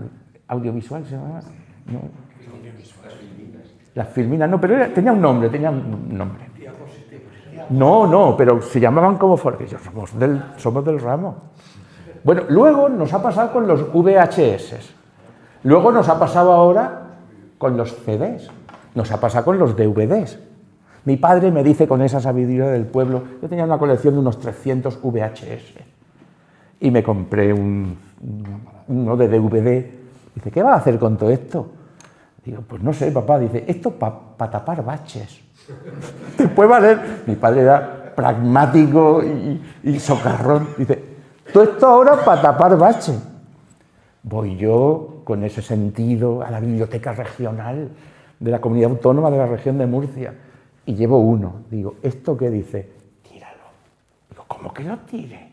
Speaker 2: ¿Audiovisual se llamaba? No. Las filminas, no, pero tenía un nombre. No, pero se llamaban como porque somos del ramo. Bueno, luego nos ha pasado con los VHS. Luego nos ha pasado ahora con los CDs. Nos ha pasado con los DVDs. Mi padre me dice con esa sabiduría del pueblo, yo tenía una colección de unos 300 VHS y me compré uno de DVD. Dice, ¿qué vas a hacer con todo esto? Digo, pues no sé, papá. Dice, esto para tapar baches. Después va a ser... Mi padre era pragmático y socarrón. Dice, todo esto ahora para tapar baches. Voy yo con ese sentido a la biblioteca regional de la comunidad autónoma de la región de Murcia y llevo uno. Digo, ¿esto qué dice? Tíralo. Digo, ¿cómo que lo tire?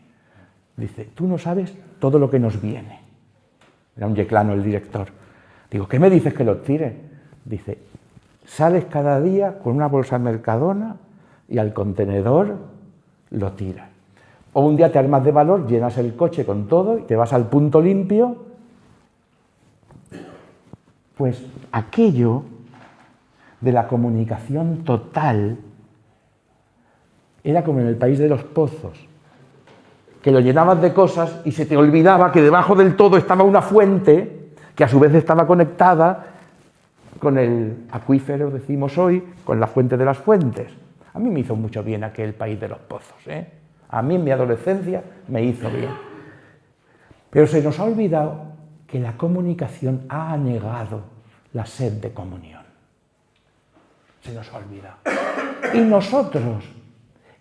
Speaker 2: Dice, tú no sabes todo lo que nos viene. Era un yeclano el director. Digo, ¿qué me dices que lo tire? Dice, sales cada día con una bolsa Mercadona y al contenedor lo tiras. O un día te armas de valor, llenas el coche con todo y te vas al punto limpio. Pues aquello de la comunicación total era como en el país de los pozos, que lo llenabas de cosas y se te olvidaba que debajo del todo estaba una fuente que a su vez estaba conectada con el acuífero, decimos hoy, con la fuente de las fuentes. A mí me hizo mucho bien aquel país de los pozos, ¿eh? A mí en mi adolescencia me hizo bien. Pero se nos ha olvidado que la comunicación ha anegado la sed de comunión. Se nos ha olvidado. Y nosotros,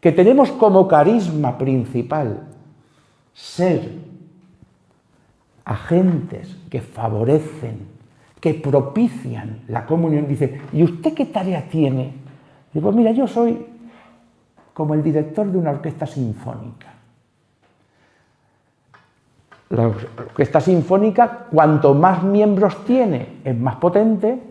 Speaker 2: que tenemos como carisma principal ser agentes que favorecen, que propician la comunión, dice, ¿y usted qué tarea tiene? Digo, pues mira, yo soy como el director de una orquesta sinfónica. La orquesta sinfónica, cuanto más miembros tiene, es más potente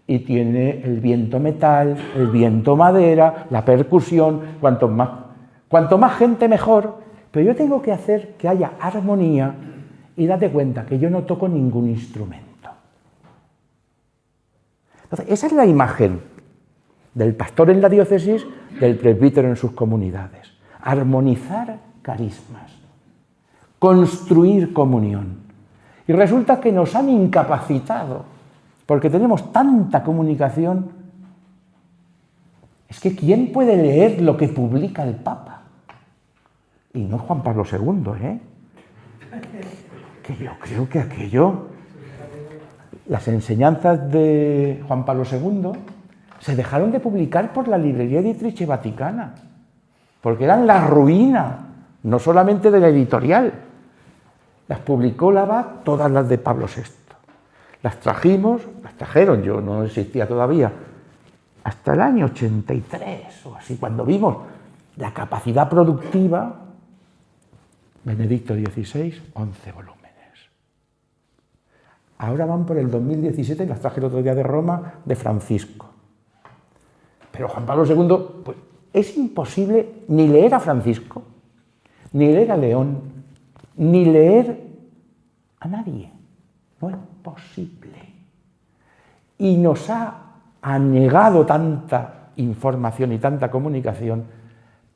Speaker 2: y tiene el viento metal, el viento madera, la percusión, cuanto más gente mejor, pero yo tengo que hacer que haya armonía y date cuenta que yo no toco ningún instrumento. Entonces, esa es la imagen del pastor en la diócesis, del presbítero en sus comunidades. Armonizar carismas, construir comunión. Y resulta que nos han incapacitado, porque tenemos tanta comunicación. Es que ¿quién puede leer lo que publica el Papa? Y no Juan Pablo II, ¿eh? Que yo creo que aquello, las enseñanzas de Juan Pablo II se dejaron de publicar por la librería Dietriche Vaticana, porque eran la ruina, no solamente de la editorial. Las publicó la abad, todas las de Pablo VI. Las trajeron, yo no existía todavía, hasta el año 83 o así, cuando vimos la capacidad productiva. Benedicto XVI, 11 volúmenes. Ahora van por el 2017, las traje el otro día de Roma, de Francisco. Pero Juan Pablo II, pues es imposible ni leer a Francisco, ni leer a León, ni leer a nadie. No es posible. Y nos ha anegado tanta información y tanta comunicación,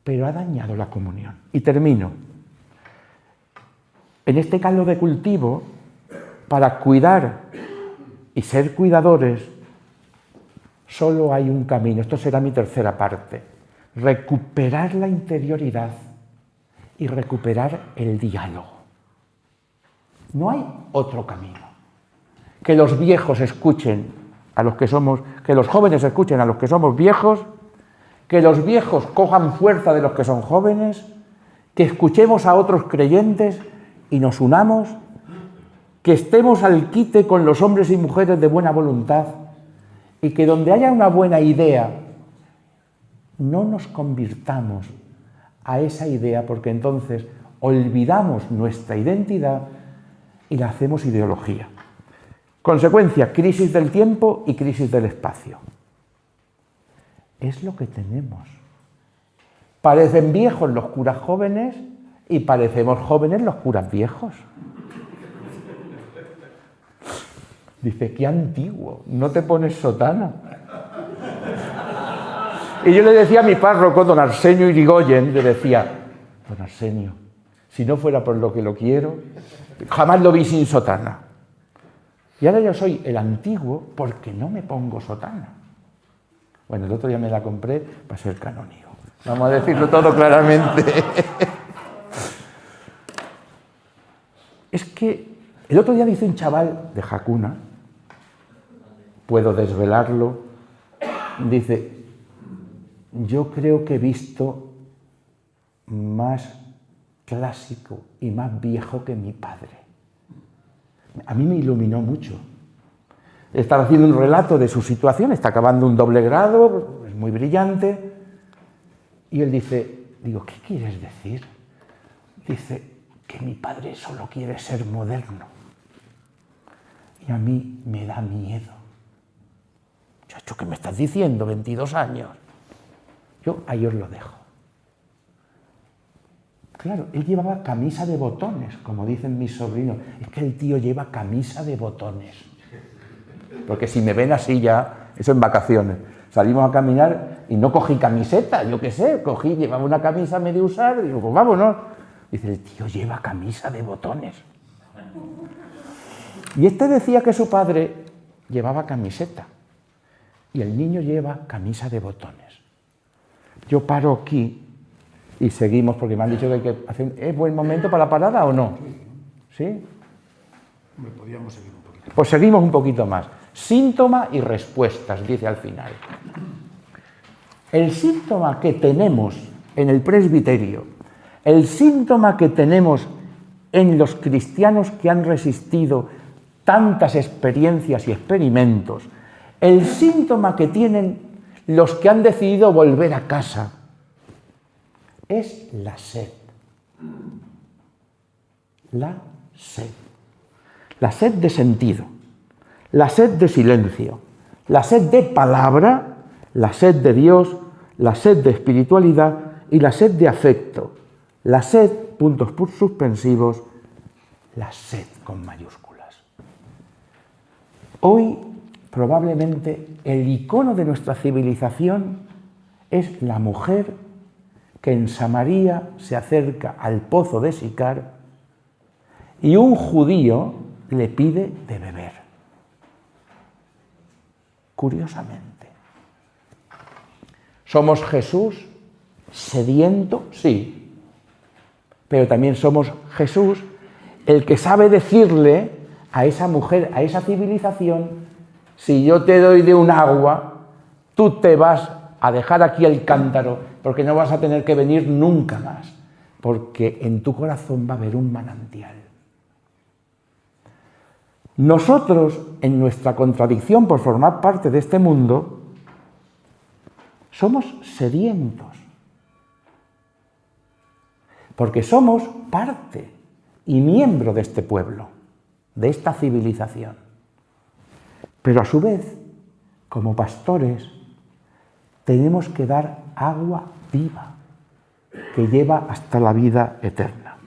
Speaker 2: pero ha dañado la comunión. Y termino. En este caldo de cultivo, para cuidar y ser cuidadores, solo hay un camino. Esto será mi tercera parte. Recuperar la interioridad y recuperar el diálogo. No hay otro camino. Que los viejos escuchen a los que somos, que los jóvenes escuchen a los que somos viejos, que los viejos cojan fuerza de los que son jóvenes, que escuchemos a otros creyentes y nos unamos, que estemos al quite con los hombres y mujeres de buena voluntad y que donde haya una buena idea no nos convirtamos a esa idea, porque entonces olvidamos nuestra identidad y la hacemos ideología. Consecuencia, crisis del tiempo y crisis del espacio. Es lo que tenemos. Parecen viejos los curas jóvenes y parecemos jóvenes los curas viejos. Dice, qué antiguo, no te pones sotana. Y yo le decía a mi párroco, don Arsenio Irigoyen, le decía, don Arsenio, si no fuera por lo que lo quiero, jamás lo vi sin sotana. Y ahora yo soy el antiguo porque no me pongo sotana. Bueno, el otro día me la compré para ser canónigo. Vamos a decirlo todo claramente. Es que el otro día dice un chaval de Jacuna, puedo desvelarlo, dice, yo creo que he visto más clásico y más viejo que mi padre. A mí me iluminó mucho. Estaba haciendo un relato de su situación, está acabando un doble grado, es muy brillante, y él dice, digo, ¿qué quieres decir? Dice, que mi padre solo quiere ser moderno. Y a mí me da miedo. Chacho, ¿qué me estás diciendo? 22 años. Yo ahí os lo dejo. Claro, él llevaba camisa de botones, como dicen mis sobrinos. Es que el tío lleva camisa de botones. Porque si me ven así ya, eso en vacaciones. Salimos a caminar y no cogí camiseta, yo qué sé, llevaba una camisa medio usar y digo, pues vámonos. Dice, el tío lleva camisa de botones. Y este decía que su padre llevaba camiseta y el niño lleva camisa de botones. Yo paro aquí y seguimos, porque me han dicho que hay que hacer... ¿Es buen momento para la parada o no? ¿Sí?
Speaker 3: Podríamos seguir un poquito.
Speaker 2: Pues seguimos un poquito más. Síntoma y respuestas, dice al final. El síntoma que tenemos en el presbiterio, el síntoma que tenemos en los cristianos que han resistido tantas experiencias y experimentos, el síntoma que tienen los que han decidido volver a casa, es la sed. La sed. La sed de sentido, la sed de silencio, la sed de palabra, la sed de Dios, la sed de espiritualidad y la sed de afecto. La sed, puntos suspensivos, la sed con mayúsculas. Hoy, probablemente, el icono de nuestra civilización es la mujer que en Samaria se acerca al pozo de Sicar y un judío le pide de beber. Curiosamente. ¿Somos Jesús sediento? Sí. Pero también somos Jesús el que sabe decirle a esa mujer, a esa civilización, si yo te doy de un agua, tú te vas a dejar aquí el cántaro, porque no vas a tener que venir nunca más, porque en tu corazón va a haber un manantial. Nosotros, en nuestra contradicción por formar parte de este mundo, somos sedientos, porque somos parte y miembro de este pueblo, de esta civilización. Pero a su vez, como pastores, tenemos que dar agua viva, que lleva hasta la vida eterna.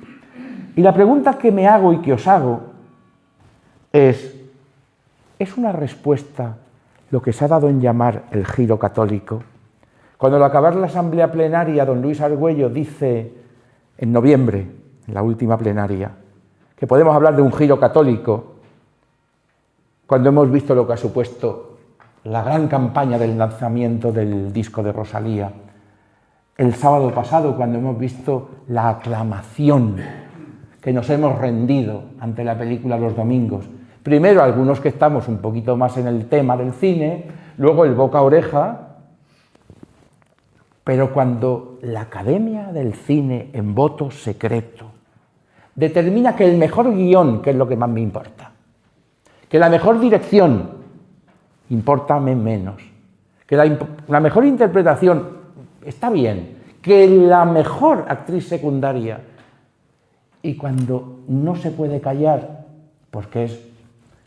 Speaker 2: Y la pregunta que me hago y que os hago ¿es una respuesta lo que se ha dado en llamar el giro católico? Cuando al acabar la asamblea plenaria, don Luis Argüello dice en noviembre, en la última plenaria, que podemos hablar de un giro católico, cuando hemos visto lo que ha supuesto la gran campaña del lanzamiento del disco de Rosalía, el sábado pasado, cuando hemos visto la aclamación que nos hemos rendido ante la película Los Domingos. Primero algunos que estamos un poquito más en el tema del cine, luego el boca a oreja, pero cuando la Academia del Cine, en voto secreto, determina que el mejor guión, que es lo que más me importa, que la mejor dirección, impórtame menos, que la mejor interpretación, está bien, que la mejor actriz secundaria, y cuando no se puede callar, porque es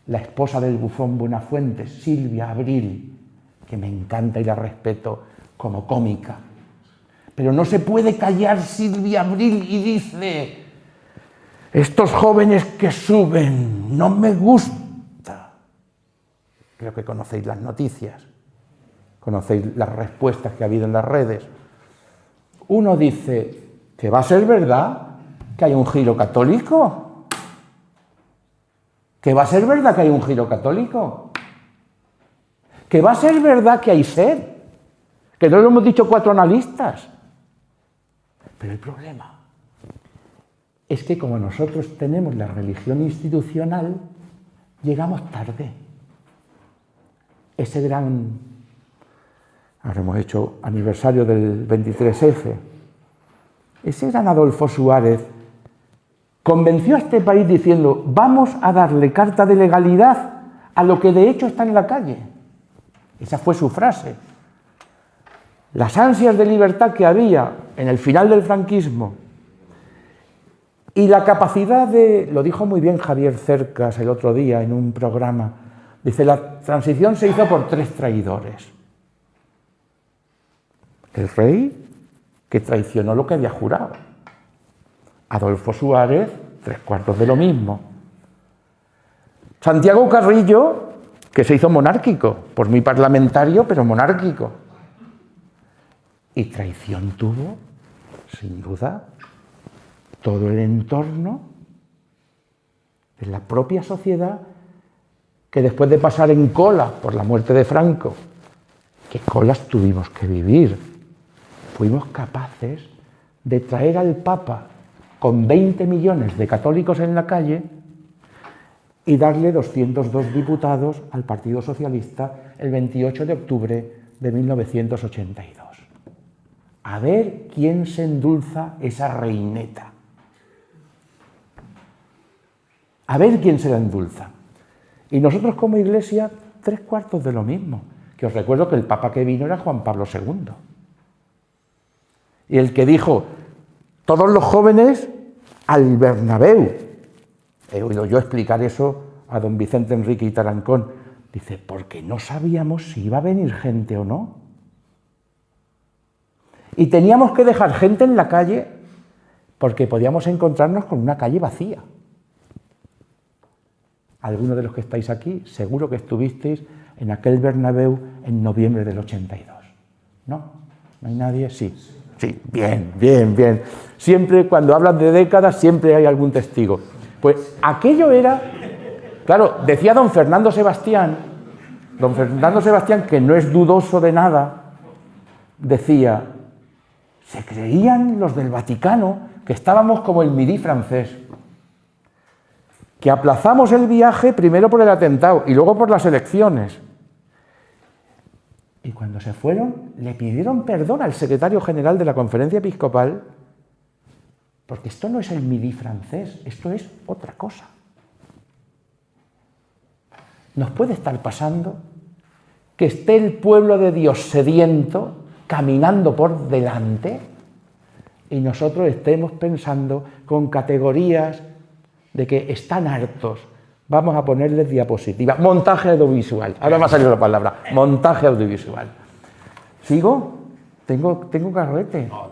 Speaker 2: la esposa del bufón Buenafuente, Silvia Abril, que me encanta y la respeto como cómica, pero no se puede callar Silvia Abril y dice: estos jóvenes que suben, no me gusta. Creo que conocéis las noticias, conocéis las respuestas que ha habido en las redes. Uno dice que va a ser verdad que hay un giro católico, que va a ser verdad que hay un giro católico, que va a ser verdad que hay sed, que no lo hemos dicho 4 analistas. Pero el problema es que como nosotros tenemos la religión institucional, llegamos tarde. Ese gran, ahora hemos hecho aniversario del 23F, ese gran Adolfo Suárez convenció a este país diciendo: vamos a darle carta de legalidad a lo que de hecho está en la calle. Esa fue su frase. Las ansias de libertad que había en el final del franquismo y la capacidad de, lo dijo muy bien Javier Cercas el otro día en un programa, dice: la transición se hizo por 3 traidores. El rey, que traicionó lo que había jurado. Adolfo Suárez, 3/4 de lo mismo. Santiago Carrillo, que se hizo monárquico, por muy parlamentario, pero monárquico. Y traición tuvo, sin duda, todo el entorno de la propia sociedad, que después de pasar en cola por la muerte de Franco, ¿qué colas tuvimos que vivir? Fuimos capaces de traer al Papa con 20 millones de católicos en la calle y darle 202 diputados al Partido Socialista el 28 de octubre de 1982. A ver quién se endulza esa reineta. A ver quién se la endulza. Y nosotros como Iglesia, 3/4 de lo mismo. Que os recuerdo que el Papa que vino era Juan Pablo II. Y el que dijo: todos los jóvenes al Bernabéu. He oído yo explicar eso a don Vicente Enrique y Tarancón. Dice: porque no sabíamos si iba a venir gente o no. Y teníamos que dejar gente en la calle porque podíamos encontrarnos con una calle vacía. Algunos de los que estáis aquí, seguro que estuvisteis en aquel Bernabéu en noviembre del 82. ¿No? ¿No hay nadie? Sí. Sí, bien, bien, bien. Siempre, cuando hablan de décadas, siempre hay algún testigo. Pues aquello era... Claro, decía don Fernando Sebastián, que no es dudoso de nada, decía, se creían los del Vaticano que estábamos como el Midi francés, que aplazamos el viaje primero por el atentado y luego por las elecciones. Y cuando se fueron, le pidieron perdón al secretario general de la Conferencia Episcopal, porque esto no es el Midi francés, esto es otra cosa. Nos puede estar pasando que esté el pueblo de Dios sediento, caminando por delante, y nosotros estemos pensando con categorías de que están hartos. Vamos a ponerles diapositivas. Montaje audiovisual. Ahora me ha salido la palabra. Montaje audiovisual. ¿Sigo? ¿Tengo carrete?
Speaker 3: No,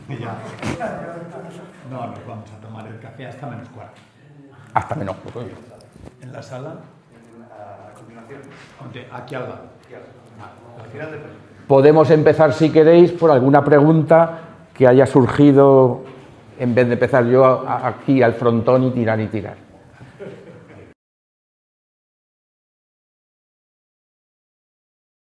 Speaker 3: ya. No, nos vamos a tomar el café hasta menos cuarto.
Speaker 2: Hasta menos.
Speaker 3: En la sala. A continuación. Aquí al lado. Al final de...
Speaker 2: Podemos empezar, si queréis, por alguna pregunta que haya surgido, en vez de empezar yo aquí al frontón y tirar y tirar.